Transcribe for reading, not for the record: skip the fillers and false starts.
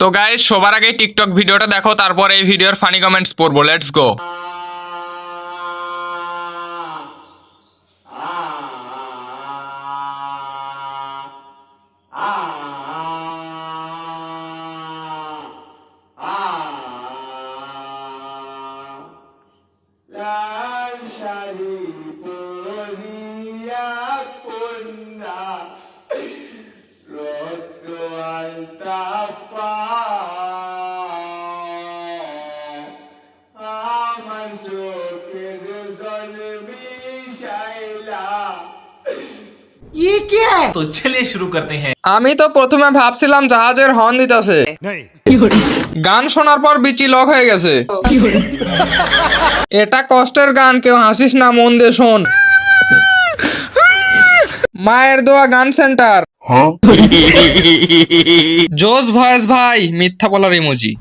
তো গাইস সবার আগে টিকটক ভিডিওটা দেখো, তারপর এই ভিডিওর ফানি কমেন্টস পড়বো। Let's go. লাল শাড়ি পরিয়া কন্যা রক্ত আলতা আমার চোখের জল মিশাইলা। ये क्या है? तो चलिए शुरू करते हैं। আমি তো প্রথমে ভাবছিলাম জাহাজের হর্ন দিতেছে, গান শোনার পর বিচি লক হয়ে গেছে। এটা কষ্টের গান, কেউ হাসিস না, মন দিয়ে শোন। মায়ের দোয়া গান সেন্টার। জোস ভয়েস ভাই, মিথ্যা বলার ইমোজি।